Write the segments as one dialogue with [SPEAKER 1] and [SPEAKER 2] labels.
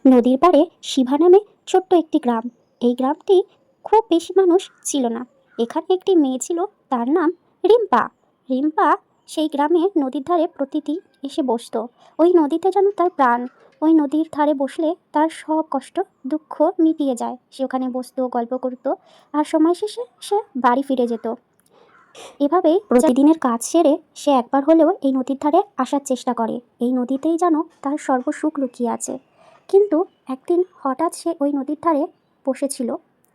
[SPEAKER 1] নদীর পাড়ে শিভা নামে ছোট্ট একটি গ্রাম। এই গ্রামটি খুব বেশি মানুষ ছিল না। এখানে একটি মেয়ে ছিল, তার নাম রিম্পা। রিম্পা সেই গ্রামে নদীর ধারে প্রতিদিন এসে বসতো। ওই নদীতে যেন তার প্রাণ। ওই নদীর ধারে বসলে তার সব কষ্ট দুঃখ মিটিয়ে যায়। সে ওখানে বসতো, গল্প করতো, আর সময় শেষে সে বাড়ি ফিরে যেত। এভাবেই প্রতিদিনের কাজ সেরে সে একবার হলেও এই নদীর ধারে আসার চেষ্টা করে। এই নদীতেই যেন তার সর্বসুখ লুকিয়ে আছে। কিন্তু একদিন হঠাৎ সে ওই নদীর ধারে বসেছিল।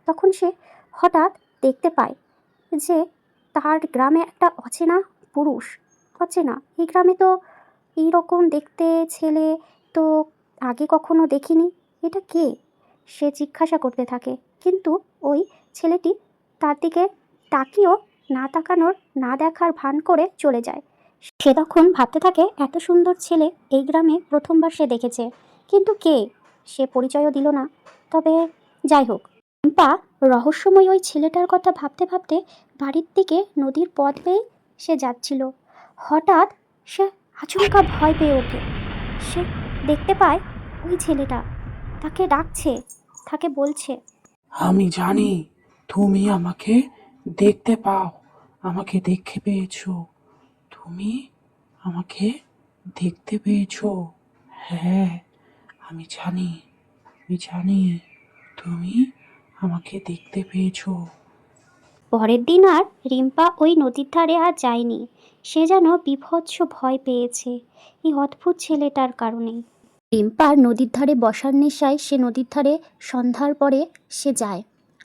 [SPEAKER 1] তখন সে হঠাৎ দেখতে পায় যে তার গ্রামে একটা অচেনা পুরুষ। অচেনা, এই গ্রামে তো এইরকম দেখতে ছেলে তো আগে কখনো দেখিনি। এটা কে? সে জিজ্ঞাসা করতে থাকে, কিন্তু ওই ছেলেটি তার দিকে তাকিয়েও না তাকানোর, না দেখার ভান করে চলে যায়। সে তখন ভাবতে থাকে, এত সুন্দর ছেলে এই গ্রামে প্রথমবার সে দেখেছে, কিন্তু কে? সে পরিচয়ও দিল না। তবে যাই হোক, টুম্পা রহস্যময় ওই ছেলেটার কথা ভাবতে ভাবতে বাড়ির দিকে নদীর পথ পেয়ে সে যাচ্ছিল। হঠাৎ সে আচমকা ভয় পেয়ে ওঠে। সে দেখতে পায় ওই ছেলেটা তাকে ডাকছে, তাকে বলছে,
[SPEAKER 2] আমি জানি তুমি আমাকে দেখতে পাও, আমাকে দেখতে পেয়েছো। তুমি আমাকে দেখতে পেয়েছো। হ্যাঁ, আমি জানি, তুমি আমাকে দেখতে পেয়েছো।
[SPEAKER 1] পরের দিন আর রিম্পা ওই নদীর ধারে আর যায়নি। সে যেন বীভৎস ভয় পেয়েছে এই অদ্ভুত ছেলেটার কারণে। রিম্পার নদীর ধারে বসার নেশায় সে নদীর ধারে সন্ধ্যার পরে সে যায়,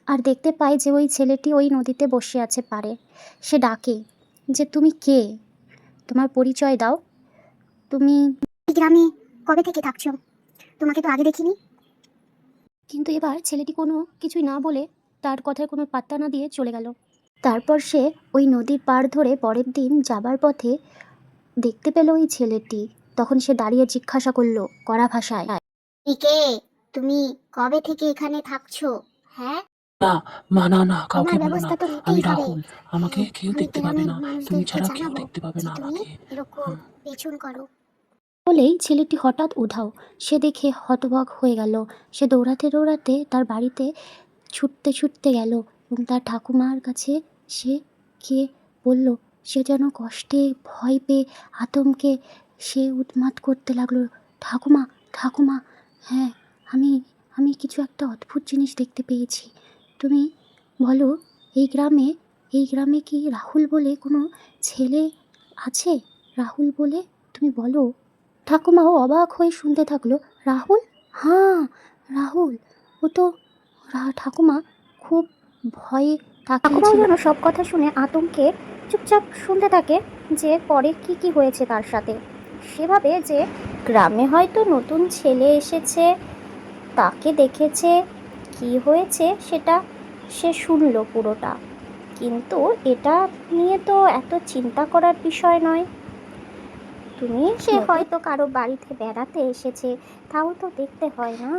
[SPEAKER 1] আর দেখতে পায় যে ওই ছেলেটি ওই নদীতে বসে আছে পাড়ে। সে ডাকে যে, তুমি কে? তোমার পরিচয় দাও। তুমি
[SPEAKER 3] এই গ্রামে কবে থেকে থাকছো? তোমাকে তো আগে দেখিনি।
[SPEAKER 1] কিন্তু এবার ছেলেটি কোনো কিছুই না বলে, তার কথার কোনো পাত্তা না দিয়ে চলে গেল। তারপর সে ওই নদীর পাড় ধরে পরের দিন যাবার পথে দেখতে পেল ওই ছেলেটি। তখন সে দাঁড়িয়ে জিজ্ঞাসা করলো কড়া ভাষায়,
[SPEAKER 3] কে? তুমি কবে থেকে এখানে থাকছো? হ্যাঁ,
[SPEAKER 2] না, না, কাউকে
[SPEAKER 3] তোমার
[SPEAKER 2] বলো না।
[SPEAKER 3] ব্যবস্থা তো
[SPEAKER 2] আমি
[SPEAKER 3] নিতেই হবে।
[SPEAKER 2] রাহুল, আমাকে
[SPEAKER 3] হ্যাঁ,
[SPEAKER 2] কেউ
[SPEAKER 3] আমি
[SPEAKER 2] দেখতে পাবে
[SPEAKER 3] গ্রামের
[SPEAKER 2] না। তুমি
[SPEAKER 3] মানুষদেরকে
[SPEAKER 2] ছাড়া কেউ
[SPEAKER 3] জানাবো
[SPEAKER 2] দেখতে পাবে
[SPEAKER 3] যে
[SPEAKER 2] না
[SPEAKER 3] তুমি
[SPEAKER 2] আমাকে।
[SPEAKER 3] এরকম পেছন করো।
[SPEAKER 1] বলেই ছেলেটি হঠাৎ উধাও। সে দেখে হতবাক হয়ে গেল। সে দৌড়াতে দৌড়াতে তার বাড়িতে ছুটতে ছুটতে গেল এবং তার ঠাকুমার কাছে সে গিয়ে বলল। সে যেন কষ্টে, ভয় পেয়ে, আতঙ্কে সে উন্মাদ করতে লাগলো, ঠাকুমা, ঠাকুমা, হ্যাঁ, আমি আমি কিছু একটা অদ্ভুত জিনিস দেখতে পেয়েছি। তুমি বলো, এই গ্রামে কি রাহুল বলে কোনো ছেলে আছে? রাহুল বলে তুমি বলো। ঠাকুমাও অবাক হয়ে শুনতে থাকলো। রাহুল? হ্যাঁ, রাহুল। ও তো ঠাকুমা খুব ভয়ে ঠাকুমাও যেন সব কথা শুনে আতঙ্কে চুপচাপ শুনতে থাকে যে পরে কি কি হয়েছে তার সাথে। সেভাবে যে গ্রামে হয়তো নতুন ছেলে এসেছে, তাকে দেখেছে, কি হয়েছে সেটা সে শুনলো পুরোটা। কিন্তু এটা নিয়ে তো এত চিন্তা করার বিষয় নয়। সে হয়তো কারো বাড়িতে বেড়াতে এসেছে, তাও তো দেখতে হয় না।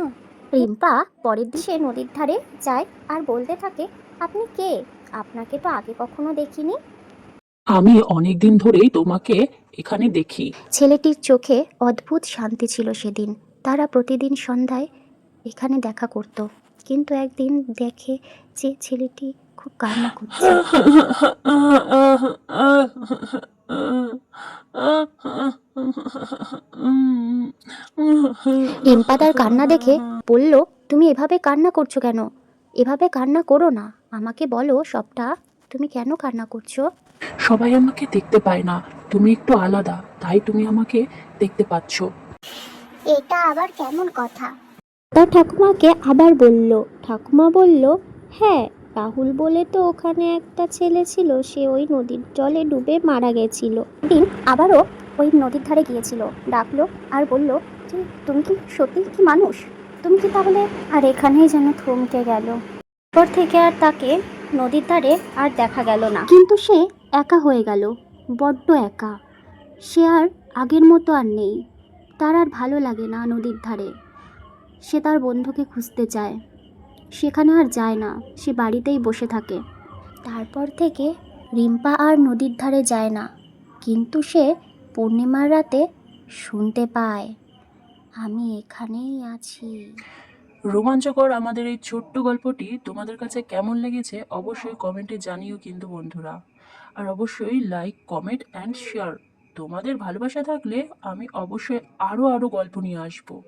[SPEAKER 1] রিম্পা পরের দিন সে নদীর ধারে যায় আর বলতে থাকে, আপনি কে? আপনাকে তো আগে কখনো দেখিনি।
[SPEAKER 2] আমি অনেক দিন ধরেই তোমাকে এখানে দেখি।
[SPEAKER 1] ছেলেটির চোখে অদ্ভুত শান্তি ছিল সেদিন। তারা প্রতিদিন সন্ধ্যায় এখানে দেখা করত। কিন্তু একদিন দেখে যে ছেলেটি খুব কান্না করছে। রিম্পা তার কান্না দেখে বলল, তুমি এভাবে কান্না করছো কেন? এভাবে কান্না করো না, আমাকে বলো সবটা। তুমি কেন কান্না করছো?
[SPEAKER 2] সবাই আমাকে দেখতে পায় না, তুমি একটু আলাদা, তাই তুমি আমাকে দেখতে পাচ্ছ।
[SPEAKER 3] এটা আবার কেমন কথা?
[SPEAKER 1] তার ঠাকুমাকে আবার বলল। ঠাকুমা বলল, হ্যাঁ, রাহুল বলে তো ওখানে একটা ছেলে ছিল, সে ওই নদীর জলে ডুবে মারা গেছিল। দিন আবারও ওই নদীর ধারে গিয়েছিল, ডাকলো আর বলল যে, তুমি কি সত্যি কি মানুষ? তুমি কি তাহলে? আর এখানেই যেন থমকে গেল। পর থেকে আর তাকে নদীর ধারে আর দেখা গেল না। কিন্তু সে একা হয়ে গেল, বড্ড একা। সে আর আগের মতো আর নেই। তার আর ভালো লাগে না নদীর ধারে। সে তার বন্ধুকে খুঁজতে চায়, সেখানে আর যায় না, সে বাড়িতেই বসে থাকে। তারপর থেকে রিম্পা আর নদীর ধারে যায় না। কিন্তু সে পূর্ণিমার রাতে শুনতে পায় আমি এখানেই আছি।
[SPEAKER 2] রোমাঞ্চকর আমাদের এই ছোট্ট গল্পটি তোমাদের কাছে কেমন লেগেছে অবশ্যই কমেন্টে জানিও কিন্তু বন্ধুরা। আর অবশ্যই লাইক, কমেন্ট অ্যান্ড শেয়ার। তোমাদের ভালোবাসা থাকলে আমি অবশ্যই আরও গল্প নিয়ে আসবো।